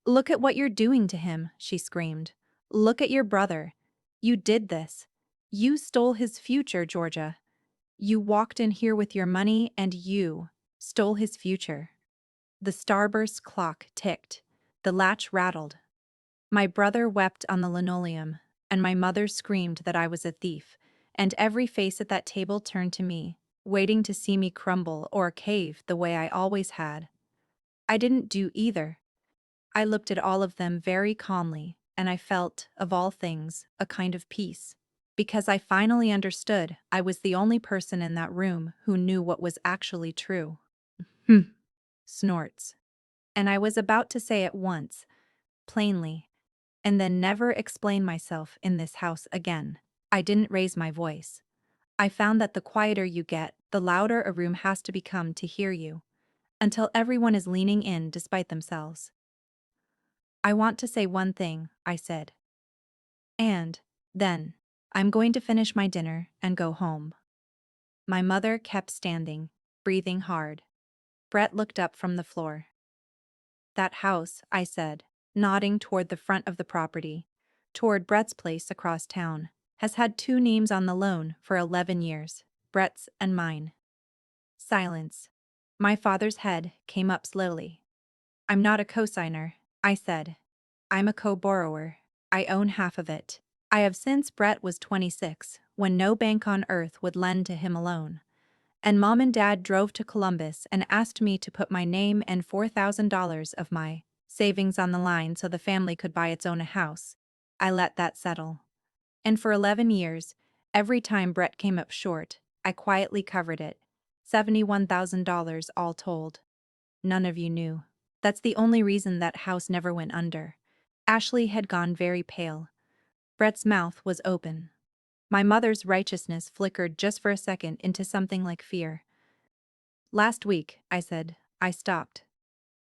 "Look at what you're doing to him," she screamed. "Look at your brother. You did this. You stole his future, Georgia. You walked in here with your money and you stole his future." The starburst clock ticked. The latch rattled. My brother wept on the linoleum, and my mother screamed that I was a thief, and every face at that table turned to me, waiting to see me crumble or cave the way I always had. I didn't do either. I looked at all of them very calmly, and I felt, of all things, a kind of peace. Because I finally understood I was the only person in that room who knew what was actually true. Snorts. And I was about to say it once, plainly, and then never explain myself in this house again. I didn't raise my voice. I found that the quieter you get, the louder a room has to become to hear you, until everyone is leaning in despite themselves. "I want to say one thing," I said. "And then, I'm going to finish my dinner and go home." My mother kept standing, breathing hard. Brett looked up from the floor. "That house," I said, nodding toward the front of the property, toward Brett's place across town, "has had 2 names on the loan for 11 years, Brett's and mine." Silence. My father's head came up slowly. "I'm not a cosigner," I said. "I'm a co-borrower. I own half of it. I have since Brett was 26, when no bank on earth would lend to him alone. And Mom and Dad drove to Columbus and asked me to put my name and $4,000 of my savings on the line so the family could buy its own a house. I let that settle. And for 11 years, every time Brett came up short, I quietly covered it. $71,000 all told. None of you knew. That's the only reason that house never went under. Ashley had gone very pale. Brett's mouth was open. My mother's righteousness flickered just for a second into something like fear. Last week, I said, I stopped.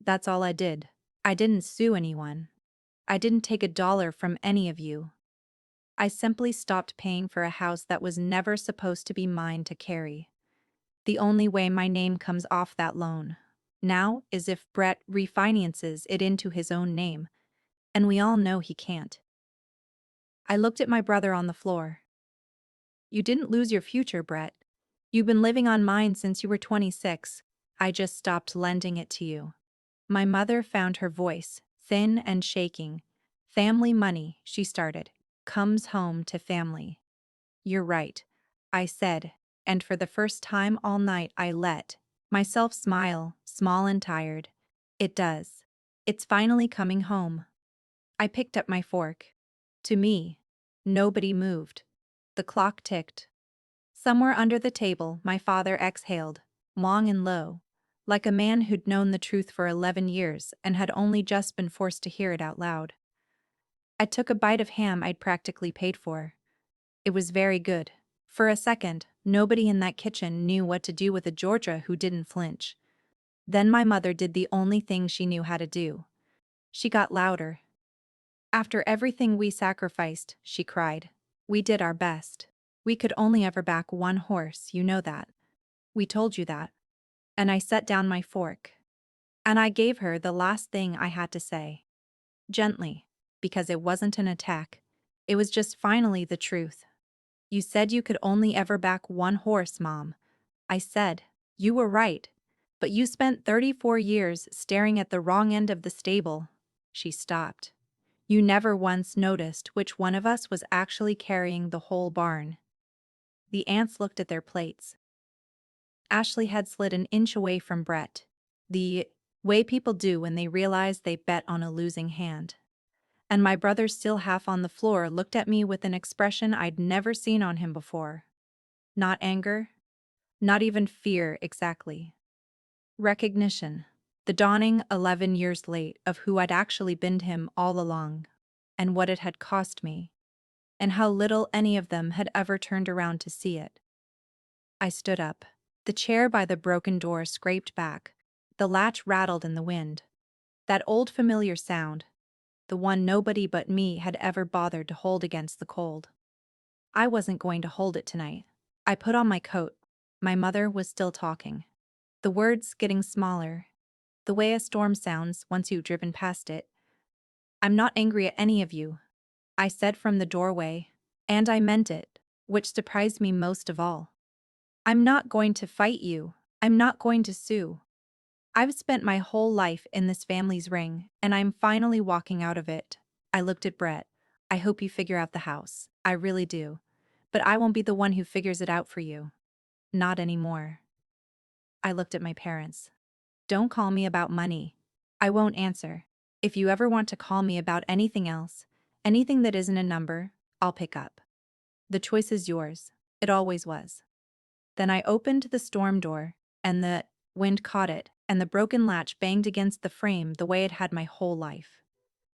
That's all I did. I didn't sue anyone. I didn't take $1 from any of you. I simply stopped paying for a house that was never supposed to be mine to carry. The only way my name comes off that loan now is if Brett refinances it into his own name, and we all know he can't. I looked at my brother on the floor. You didn't lose your future, Brett. You've been living on mine since you were 26. I just stopped lending it to you. My mother found her voice, thin and shaking. Family money, she started, comes home to family. You're right, I said, and for the first time all night I let myself smile, small and tired. It does. It's finally coming home. I picked up my fork. To me, nobody moved. The clock ticked. Somewhere under the table, my father exhaled, long and low, like a man who'd known the truth for 11 years and had only just been forced to hear it out loud. I took a bite of ham I'd practically paid for. It was very good. For a second, nobody in that kitchen knew what to do with a Georgia who didn't flinch. Then my mother did the only thing she knew how to do. She got louder. After everything we sacrificed, she cried, we did our best. We could only ever back one horse, you know that. We told you that. And I set down my fork. And I gave her the last thing I had to say. Gently, because it wasn't an attack. It was just finally the truth. You said you could only ever back one horse, Mom. I said, you were right. But you spent 34 years staring at the wrong end of the stable. She stopped. You never once noticed which one of us was actually carrying the whole barn. The aunts looked at their plates. Ashley had slid an inch away from Brett, the way people do when they realize they bet on a losing hand. And my brother, still half on the floor, looked at me with an expression I'd never seen on him before. Not anger, not even fear exactly. Recognition, the dawning 11 years late of who I'd actually been to him all along, and what it had cost me, and how little any of them had ever turned around to see it. I stood up. The chair by the broken door scraped back. The latch rattled in the wind. That old familiar sound, the one nobody but me had ever bothered to hold against the cold. I wasn't going to hold it tonight. I put on my coat. My mother was still talking. The words getting smaller. The way a storm sounds once you've driven past it. I'm not angry at any of you, I said from the doorway, and I meant it, which surprised me most of all. I'm not going to fight you. I'm not going to sue. I've spent my whole life in this family's ring, and I'm finally walking out of it. I looked at Brett. I hope you figure out the house. I really do. But I won't be the one who figures it out for you. Not anymore. I looked at my parents. Don't call me about money. I won't answer. If you ever want to call me about anything else, anything that isn't a number, I'll pick up. The choice is yours. It always was. Then I opened the storm door, and the wind caught it, and the broken latch banged against the frame the way it had my whole life.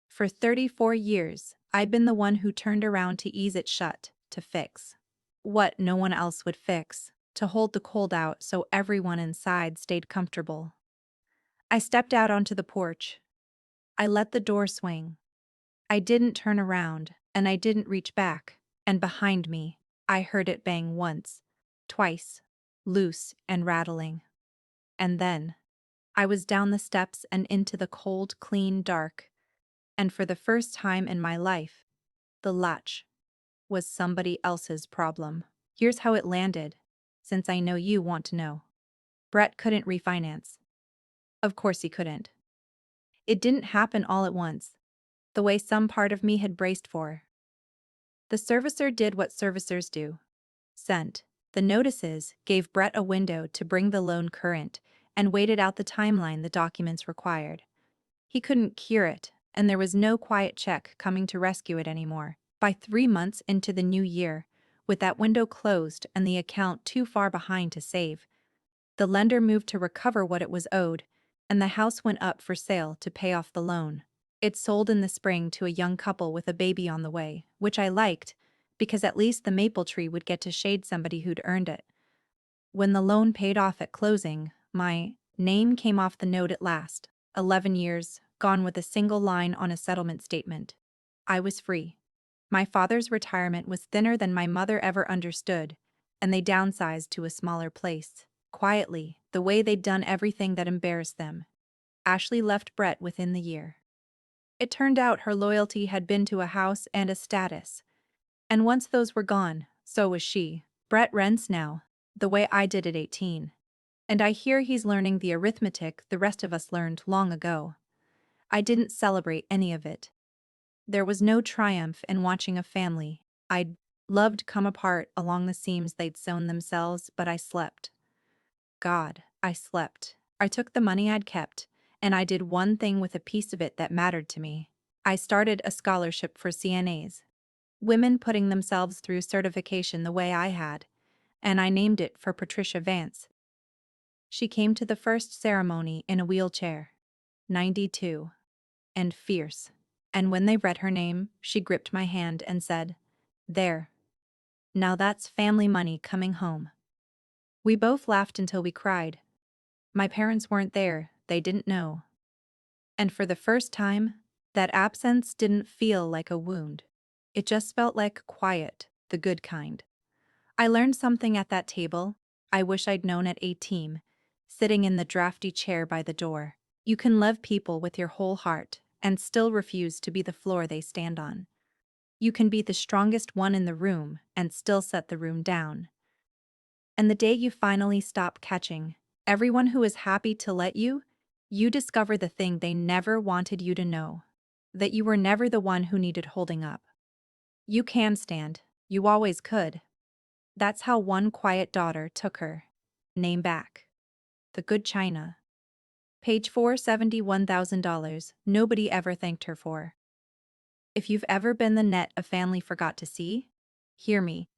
For 34 years, I'd been the one who turned around to ease it shut, to fix what no one else would fix, to hold the cold out so everyone inside stayed comfortable. I stepped out onto the porch. I let the door swing. I didn't turn around, and I didn't reach back, and behind me, I heard it bang once, twice, loose and rattling. And then, I was down the steps and into the cold, clean dark, and for the first time in my life, the latch was somebody else's problem. Here's how it landed, since I know you want to know. Brett couldn't refinance. Of course he couldn't. It didn't happen all at once, the way some part of me had braced for. The servicer did what servicers do. Sent the notices, gave Brett a window to bring the loan current, and waited out the timeline the documents required. He couldn't cure it, and there was no quiet check coming to rescue it anymore. By 3 months into the new year, with that window closed and the account too far behind to save, the lender moved to recover what it was owed, and the house went up for sale to pay off the loan. It sold in the spring to a young couple with a baby on the way, which I liked, because at least the maple tree would get to shade somebody who'd earned it. When the loan paid off at closing, my name came off the note at last. 11 years, gone with a single line on a settlement statement. I was free. My father's retirement was thinner than my mother ever understood, and they downsized to a smaller place. Quietly, the way they'd done everything that embarrassed them. Ashley left Brett within the year. It turned out her loyalty had been to a house and a status. And once those were gone, so was she. Brett rents now, the way I did at 18. And I hear he's learning the arithmetic the rest of us learned long ago. I didn't celebrate any of it. There was no triumph in watching a family I'd loved come apart along the seams they'd sewn themselves, but I slept. God, I slept. I took the money I'd kept, and I did one thing with a piece of it that mattered to me. I started a scholarship for CNAs. Women putting themselves through certification the way I had, and I named it for Patricia Vance. She came to the first ceremony in a wheelchair, 92, and fierce. And when they read her name, she gripped my hand and said, "There. Now that's family money coming home." We both laughed until we cried. My parents weren't there, they didn't know. And for the first time, that absence didn't feel like a wound. It just felt like quiet, the good kind. I learned something at that table I wish I'd known at 18, sitting in the drafty chair by the door. You can love people with your whole heart and still refuse to be the floor they stand on. You can be the strongest one in the room and still set the room down. And the day you finally stop catching everyone who is happy to let you, you discover the thing they never wanted you to know. That you were never the one who needed holding up. You can stand. You always could. That's how one quiet daughter took her name back. The Good China. Page 470, $1,000 nobody ever thanked her for. If you've ever been the net a family forgot to see, hear me.